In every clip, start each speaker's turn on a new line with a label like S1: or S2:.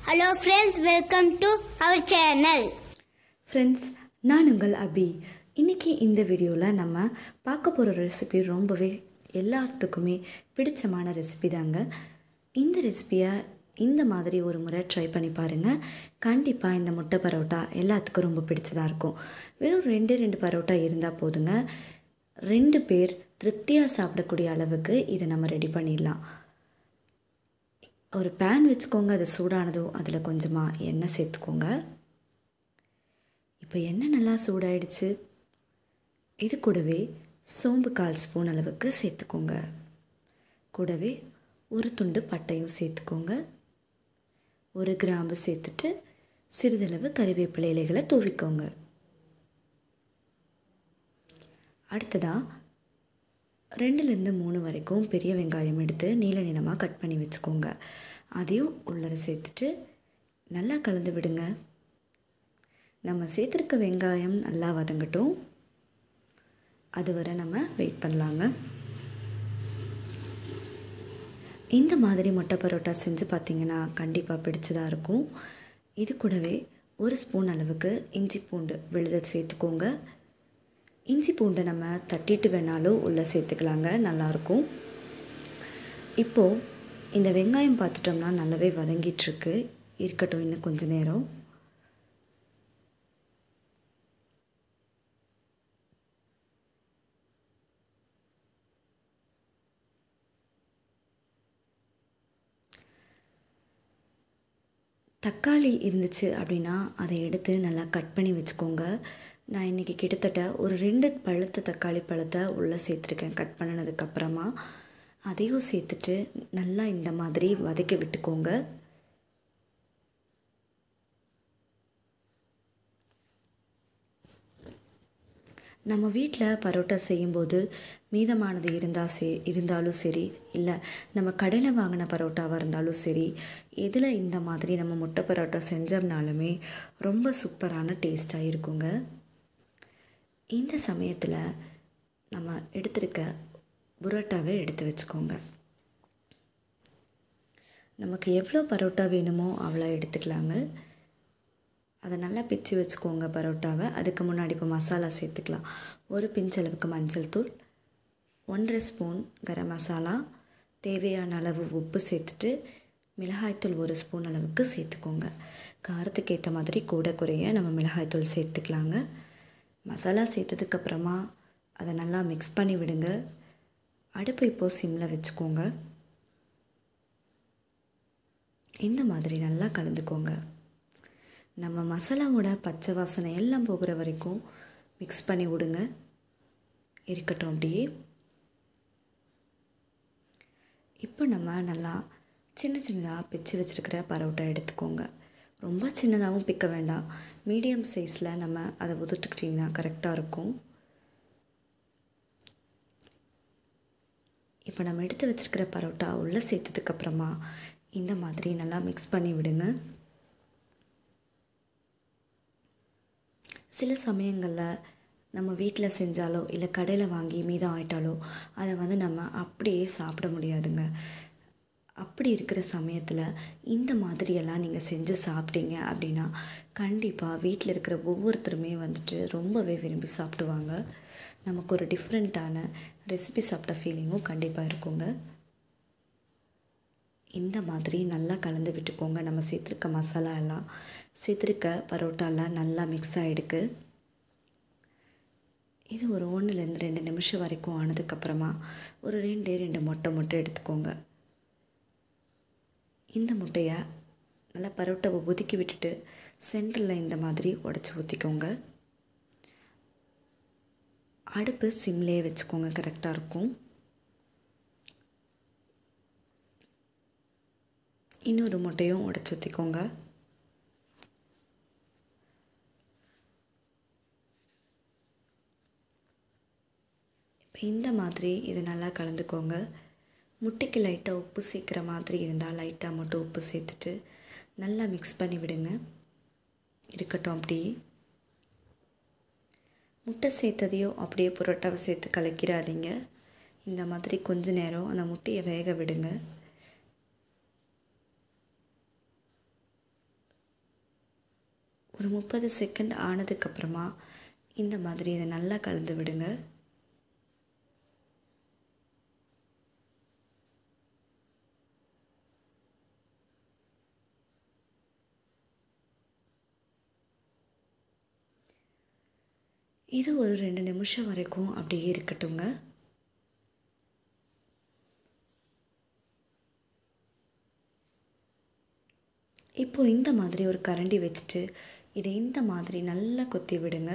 S1: Hello friends, welcome to our channel.
S2: Friends, நான் உங்கள் அபி. இன்னைக்கு இந்த வீடியோவில் நம்ம பார்க்க போகிற ரெசிபி ரொம்பவே எல்லாத்துக்குமே பிடிச்சமான ரெசிபி தாங்க. இந்த ரெசிபியை இந்த மாதிரி ஒரு முறை ட்ரை பண்ணி பாருங்கள். கண்டிப்பாக இந்த முட்டை பரோட்டா எல்லாத்துக்கும் ரொம்ப பிடிச்சதாக இருக்கும். வெறும் ரெண்டு பரோட்டா இருந்தால் போதுங்க. 2 பேர் திருப்தியாக சாப்பிடக்கூடிய அளவுக்கு இதை நம்ம ரெடி பண்ணிடலாம். ஒரு பேன் வச்சுக்கோங்க. அது சூடானதும் அதில் கொஞ்சமாக எண்ணெய் சேர்த்துக்கோங்க. இப்போ எண்ணெய் நல்லா சூடாயிடுச்சு. இது கூடவே சோம்பு 1/4 ஸ்பூன் அளவுக்கு சேர்த்துக்கோங்க. கூடவே ஒரு துண்டு பட்டையும் சேர்த்துக்கோங்க. 1 கிராம்பு சேர்த்துட்டு சிறிதளவு கறிவேப்பிலை இலைகளை தூவிக்கோங்க. அடுத்ததாக 2லேருந்து 3 வரைக்கும் பெரிய வெங்காயம் எடுத்து நீல நீளமாக கட் பண்ணி வச்சுக்கோங்க. அதையும் உள்ளே சேர்த்துட்டு நல்லா கலந்து விடுங்க. நம்ம சேர்த்துருக்க வெங்காயம் நல்லா வதங்கட்டும். அதுவரை நம்ம வெயிட் பண்ணலாங்க. இந்த மாதிரி முட்டை பரோட்டா செஞ்சு பார்த்திங்கன்னா கண்டிப்பாக பிடிச்சதாக இருக்கும். இது கூடவே 1 ஸ்பூன் அளவுக்கு இஞ்சி பூண்டு விழுதல் சேர்த்துக்கோங்க. இஞ்சி பூண்டை நம்ம தட்டிட்டு வேணாலும் உள்ளே சேர்த்துக்கலாங்க, நல்லாயிருக்கும். இப்போது இந்த வெங்காயம் பார்த்துட்டோம்னா நல்லாவே வதங்கிட்டுருக்கு. இருக்கட்டும் இன்னும் கொஞ்சம் நேரம். தக்காளி இருந்துச்சு அப்படின்னா அதை எடுத்து நல்லா கட் பண்ணி வச்சுக்கோங்க. நான் இன்றைக்கி கிட்டத்தட்ட ஒரு 2 பழுத்த தக்காளி பழத்தை உள்ளே சேர்த்துருக்கேன். கட் பண்ணினதுக்கப்புறமா அதையும் சேர்த்துட்டு நல்லா இந்த மாதிரி வதக்கி விட்டுக்கோங்க. நம்ம வீட்டில் பரோட்டா செய்யும்போது மீதமானது இருந்தாலும் சரி, இல்லை நம்ம கடையில் வாங்கின பரோட்டாவாக இருந்தாலும் சரி, இதில் இந்த மாதிரி நம்ம முட்டை பரோட்டா செஞ்சோம்னாலுமே ரொம்ப சூப்பரான டேஸ்ட்டாக இருக்குங்க. இந்த சமயத்தில் நம்ம எடுத்துருக்க புரோட்டாவை எடுத்து வச்சுக்கோங்க. நமக்கு எவ்வளோ பரோட்டா வேணுமோ அவ்வளோ எடுத்துக்கலாங்க. அதை நல்லா பிச்சு வச்சுக்கோங்க பரோட்டாவை. அதுக்கு முன்னாடி இப்போ மசாலா சேர்த்துக்கலாம். 1 பிஞ்ச் அளவுக்கு மஞ்சள் தூள், 1/2 ஸ்பூன் கரம் மசாலா, தேவையான அளவு உப்பு சேர்த்துட்டு மிளகாய்த்தூள் 1 ஸ்பூன் அளவுக்கு சேர்த்துக்கோங்க. காரத்துக்கு ஏற்ற மாதிரி கூட குறைய நம்ம மிளகாய்த்தூள் சேர்த்துக்கலாங்க. மசாலா சேர்த்ததுக்கப்புறமா அதை நல்லா மிக்ஸ் பண்ணி விடுங்க. அடுப்பு இப்போது சிம்மில் வச்சுக்கோங்க. இந்த மாதிரி நல்லா கலந்துக்கோங்க. நம்ம மசாலாவோட பச்சை வாசனை எல்லாம் போகிற வரைக்கும் மிக்ஸ் பண்ணி விடுங்க. இருக்கட்டும் அப்படியே. இப்போ நம்ம நல்லா சின்னதாக பிச்சு வச்சுருக்கிற பரோட்டா எடுத்துக்கோங்க. ரொம்ப சின்னதாகவும் பிக்க வேண்டாம். மீடியம் சைஸில் நம்ம அதை உதுட்டுக்கிட்டிங்கன்னா கரெக்டாக இருக்கும். இப்போ நம்ம எடுத்து வச்சுருக்கிற பரோட்டா உள்ளே சேர்த்ததுக்கப்புறமா இந்த மாதிரி நல்லா மிக்ஸ் பண்ணி விடுங்க. சில சமயங்களில் நம்ம வீட்டில் செஞ்சாலோ இல்லை கடையில் வாங்கி மீதம் ஆயிட்டாலோ அதை நம்ம அப்படியே சாப்பிட முடியாதுங்க. அப்படி இருக்கிற சமயத்தில் இந்த மாதிரியெல்லாம் நீங்கள் செஞ்சு சாப்பிட்டீங்க அப்படின்னா கண்டிப்பாக வீட்டில் இருக்கிற ஒவ்வொருத்தருமே ரொம்பவே விரும்பி சாப்பிடுவாங்க. நமக்கு ஒரு டிஃப்ரெண்ட்டான ரெசிபி சாப்பிட்ட ஃபீலிங்கும் கண்டிப்பாக இருக்குங்க. இந்த மாதிரி நல்லா கலந்து விட்டுக்கோங்க. நம்ம சேர்த்துருக்க மசாலா எல்லாம் சேர்த்துருக்க பரோட்டாலாம் நல்லா மிக்ஸ் ஆகிடுக்கு. இது ஒரு 1லேருந்து 2 நிமிஷம் வரைக்கும் ஆனதுக்கப்புறமா ஒரு 2 முட்டை எடுத்துக்கோங்க. இந்த முட்டையை நல்லா பரோட்டாவை ஒதுக்கி விட்டுட்டு சென்டரில் இந்த மாதிரி உடச்சி ஊற்றிக்கோங்க. அடுப்பு சிம்லேயே வச்சுக்கோங்க, கரெக்டாக இருக்கும். இன்னொரு முட்டையும் உடச்சி ஊற்றிக்கோங்க. இப்போ இந்த மாதிரி இது நல்லா கலந்துக்கோங்க. முட்டைக்கு லைட்டாக உப்பு சேர்க்குற மாதிரி இருந்தால் லைட்டாக மட்டும் உப்பு சேர்த்துட்டு நல்லா மிக்ஸ் பண்ணி விடுங்க. இருக்கட்டும் அப்படியே. முட்டை சேர்த்ததையோ அப்படியே புரோட்டாவை சேர்த்து கலக்கிடாதீங்க. இந்த மாதிரி கொஞ்ச நேரம் அந்த முட்டையை வேக விடுங்க. ஒரு 30 செகண்ட் ஆனதுக்கப்புறமா இந்த மாதிரி இதை நல்லா கலந்து விடுங்க. இது ஒரு 2 நிமிஷம் வரைக்கும் அப்படியே இருக்கட்டுங்க. இப்போ இந்த மாதிரி ஒரு கரண்டி வச்சுட்டு இதை இந்த மாதிரி நல்லா கொத்தி விடுங்க.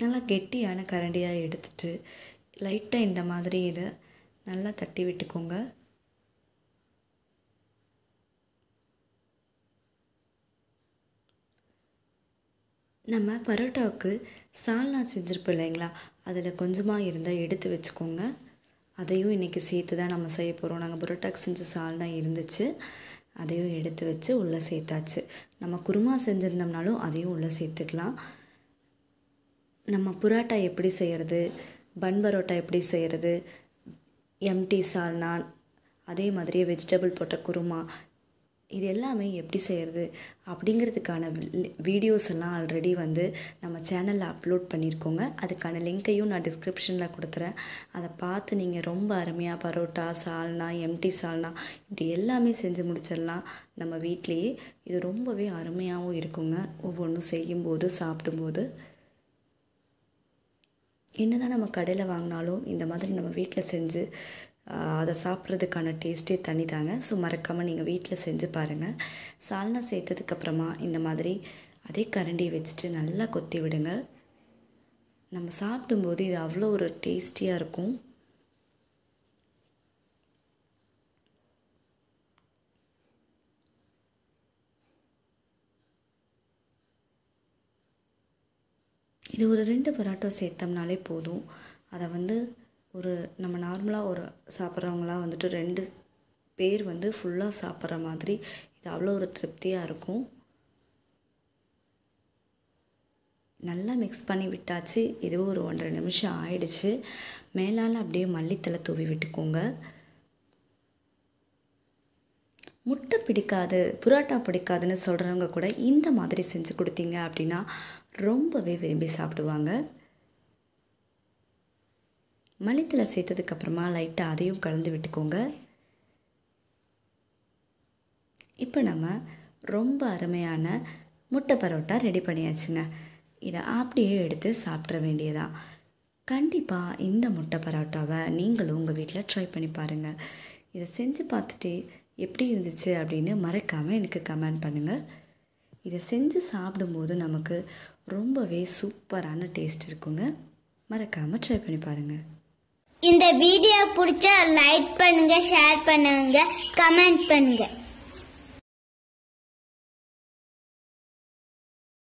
S2: நல்லா கெட்டியான கரண்டியாக எடுத்துட்டு லைட்டாக இந்த மாதிரி இதை நல்லா தட்டி விட்டுக்கோங்க. நம்ம பரோட்டாவுக்கு சால்னா செஞ்சுருப்போம் இல்லைங்களா, அதில் கொஞ்சமாக இருந்தால் எடுத்து வச்சுக்கோங்க. அதையும் இன்றைக்கி சேர்த்து தான் நம்ம செய்ய போகிறோம். நாங்கள் பரோட்டாக்கு செஞ்ச சால்னா இருந்துச்சு, அதையும் எடுத்து வச்சு உள்ளே சேர்த்தாச்சு. நம்ம குருமா செஞ்சுருந்தோம்னாலும் அதையும் உள்ளே சேர்த்துக்கலாம். நம்ம புரோட்டா எப்படி செய்கிறது, பன் பரோட்டா எப்படி செய்கிறது, எம்டி சால்னா, அதே மாதிரியே வெஜிடபிள் போட்ட குருமா, இது எல்லாமே எப்படி செய்கிறது அப்படிங்கிறதுக்கான வீடியோஸ் எல்லாம் ஆல்ரெடி நம்ம சேனலில் அப்லோட் பண்ணியிருக்கோங்க. அதுக்கான லிங்க்கையும் நான் டிஸ்கிரிப்ஷனில் கொடுத்துறேன். அதை பார்த்து நீங்கள் ரொம்ப அருமையாக பரோட்டா, சால்னா, எம்டி சால்னா இப்படி எல்லாமே செஞ்சு முடிச்சிடலாம் நம்ம வீட்லேயே. இது ரொம்பவே அருமையாகவும் இருக்குங்க ஒவ்வொன்றும் செய்யும்போது சாப்பிடும்போது. என்ன தான் நம்ம கடையில் வாங்கினாலும் இந்த மாதிரி நம்ம வீட்டில் செஞ்சு அதை சாப்பிட்றதுக்கான டேஸ்ட்டே தனி தாங்க. ஸோ மறக்காமல் நீங்கள் வீட்டில் செஞ்சு பாருங்கள். சால்னா சேர்த்ததுக்கப்புறமா இந்த மாதிரி அதே கரண்டியை வச்சுட்டு நல்லா கொத்தி விடுங்க. நம்ம சாப்பிடும்போது இது அவ்வளோ ஒரு டேஸ்டியாக இருக்கும். இது ஒரு 2 பரோட்டா சேர்த்தோம்னாலே போதும். அதை ஒரு நம்ம நார்மலாக ஒரு சாப்பிட்றவங்களாம் 2 பேர் ஃபுல்லாக சாப்பிட்ற மாதிரி இது அவ்வளோ ஒரு திருப்தியாக இருக்கும். நல்லா மிக்ஸ் பண்ணி விட்டாச்சு. இதுவும் ஒரு 1.5 நிமிஷம் ஆயிடுச்சு. மேலால் அப்படியே மல்லித்தலை தூவி விட்டுக்கோங்க. முட்டை பிடிக்காது, புரோட்டா பிடிக்காதுன்னு சொல்கிறவங்க கூட இந்த மாதிரி செஞ்சு கொடுத்தீங்க அப்படின்னா ரொம்பவே விரும்பி சாப்பிடுவாங்க. மல்லித்தலை சேர்த்ததுக்கப்புறமா லைட்டாக அதையும் கலந்து விட்டுக்கோங்க. இப்போ நம்ம ரொம்ப அருமையான முட்டை பரோட்டா ரெடி பண்ணியாச்சுங்க. இதை அப்படியே எடுத்து சாப்பிட்ற வேண்டியதான். கண்டிப்பாக இந்த முட்டை பரோட்டாவை நீங்களும் உங்கள் வீட்டில் ட்ரை பண்ணி பாருங்கள். இதை செஞ்சு பார்த்துட்டு எப்படி இருந்துச்சு அப்படின்னு மறக்காமல் எனக்கு கமெண்ட் பண்ணுங்கள். இதை செஞ்சு சாப்பிடும்போது நமக்கு ரொம்பவே சூப்பரான டேஸ்ட் இருக்குங்க. மறக்காமல் ட்ரை பண்ணி பாருங்கள்.
S1: இந்த வீடியோ பிடிச்சா லைக் பண்ணுங்க, ஷேர் பண்ணுங்க, கமெண்ட் பண்ணுங்க.